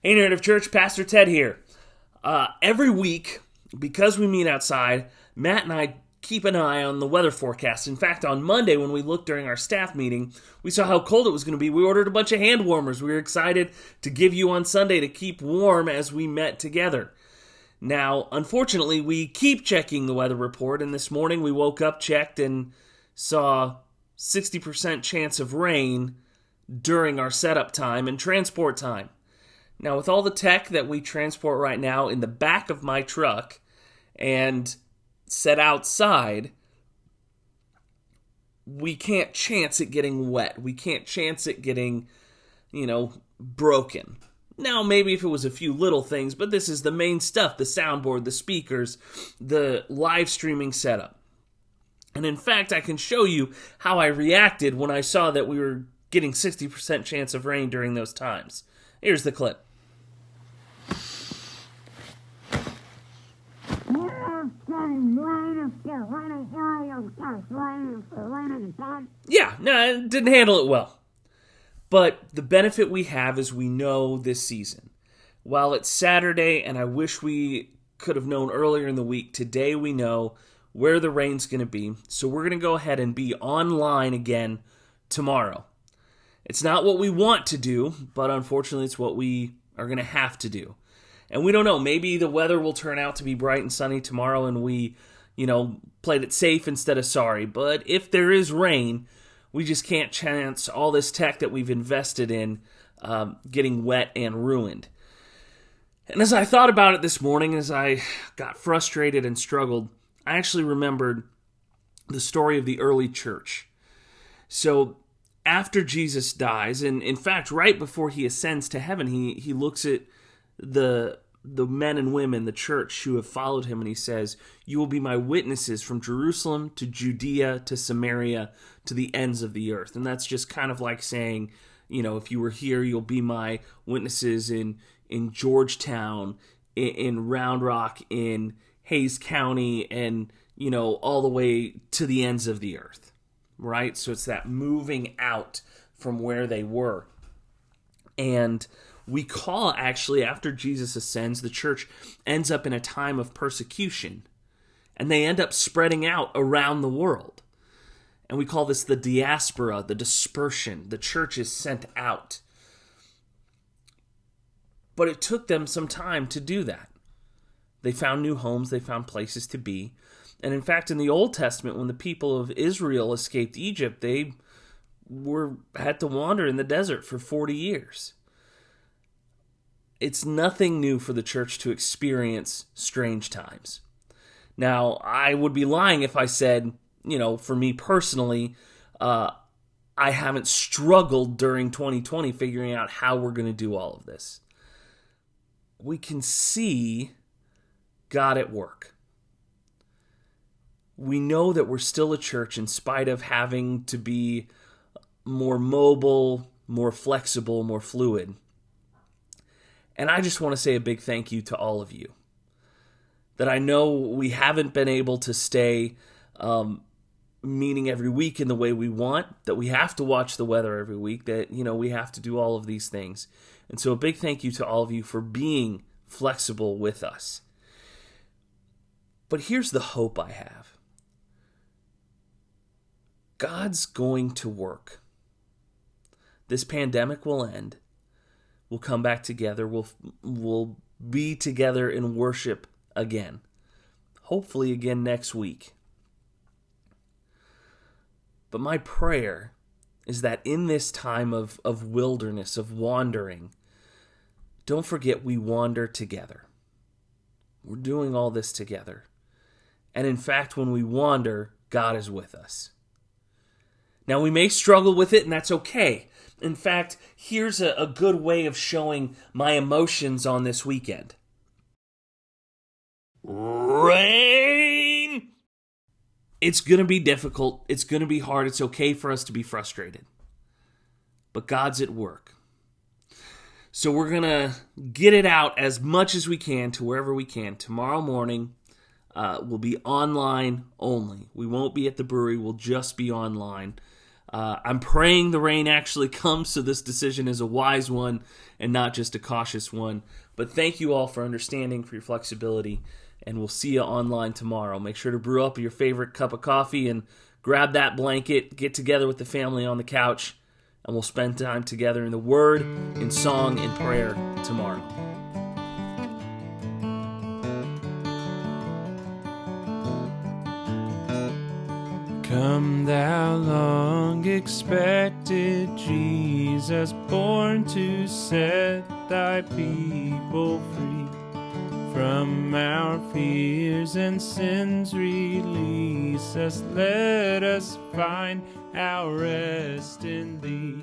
Hey, Narrative Church, Pastor Ted here. Every week, because we meet outside, Matt and I keep an eye on the weather forecast. In fact, on Monday, when we looked during our staff meeting, we saw how cold it was going to be. We ordered a bunch of hand warmers. We were excited to give you on Sunday to keep warm as we met together. Now, unfortunately, we keep checking the weather report, and this morning we woke up, checked, and saw 60% chance of rain during our setup time and transport time. Now, with all the tech that we transport right now in the back of my truck and set outside, we can't chance it getting wet. We can't chance it getting, broken. Now, maybe if it was a few little things, but this is the main stuff, the soundboard, the speakers, the live streaming setup. And in fact, I can show you how I reacted when I saw that we were getting 60% chance of rain during those times. Here's the clip. Yeah, no, it didn't handle it well. But the benefit we have is we know this season. While it's Saturday, and I wish we could have known earlier in the week, today we know where the rain's going to be. So we're going to go ahead and be online again tomorrow. It's not what we want to do, but unfortunately it's what we are going to have to do. And we don't know, maybe the weather will turn out to be bright and sunny tomorrow and we, played it safe instead of sorry. But if there is rain, we just can't chance all this tech that we've invested in getting wet and ruined. And as I thought about it this morning, as I got frustrated and struggled, I actually remembered the story of the early church. So after Jesus dies, and in fact, right before he ascends to heaven, he looks at the men and women, the church who have followed him, and he says, "You will be my witnesses from Jerusalem to Judea to Samaria to the ends of the earth." And that's just kind of like saying, if you were here, you'll be my witnesses in Georgetown, in Round Rock, in Hayes County, and, all the way to the ends of the earth, right? So it's that moving out from where they were. And we call, actually, after Jesus ascends, the church ends up in a time of persecution. And they end up spreading out around the world. And we call this the diaspora, the dispersion. The church is sent out. But it took them some time to do that. They found new homes, they found places to be. And in fact, in the Old Testament, when the people of Israel escaped Egypt, they had to wander in the desert for 40 years. It's nothing new for the church to experience strange times. Now, I would be lying if I said, for me personally, I haven't struggled during 2020 figuring out how we're going to do all of this. We can see God at work. We know that we're still a church in spite of having to be more mobile, more flexible, more fluid. And I just want to say a big thank you to all of you. That I know we haven't been able to stay meeting every week in the way we want, that we have to watch the weather every week, that, we have to do all of these things. And so a big thank you to all of you for being flexible with us. But here's the hope I have. God's going to work. This pandemic will end. We'll come back together. We'll be together in worship again. Hopefully again next week. But my prayer is that in this time of wilderness, of wandering, don't forget we wander together. We're doing all this together. And in fact, when we wander, God is with us. Now, we may struggle with it, and that's okay. In fact, here's a good way of showing my emotions on this weekend. Rain! It's going to be difficult. It's going to be hard. It's okay for us to be frustrated. But God's at work. So we're going to get it out as much as we can to wherever we can. Tomorrow morning, we'll be online only. We won't be at the brewery. We'll just be online. I'm praying the rain actually comes, so this decision is a wise one and not just a cautious one. But thank you all for understanding, for your flexibility, and we'll see you online tomorrow. Make sure to brew up your favorite cup of coffee and grab that blanket, get together with the family on the couch, and we'll spend time together in the Word, in song, in prayer tomorrow. Come thou long expected Jesus, born to set thy people free. From our fears and sins release us, let us find our rest in thee.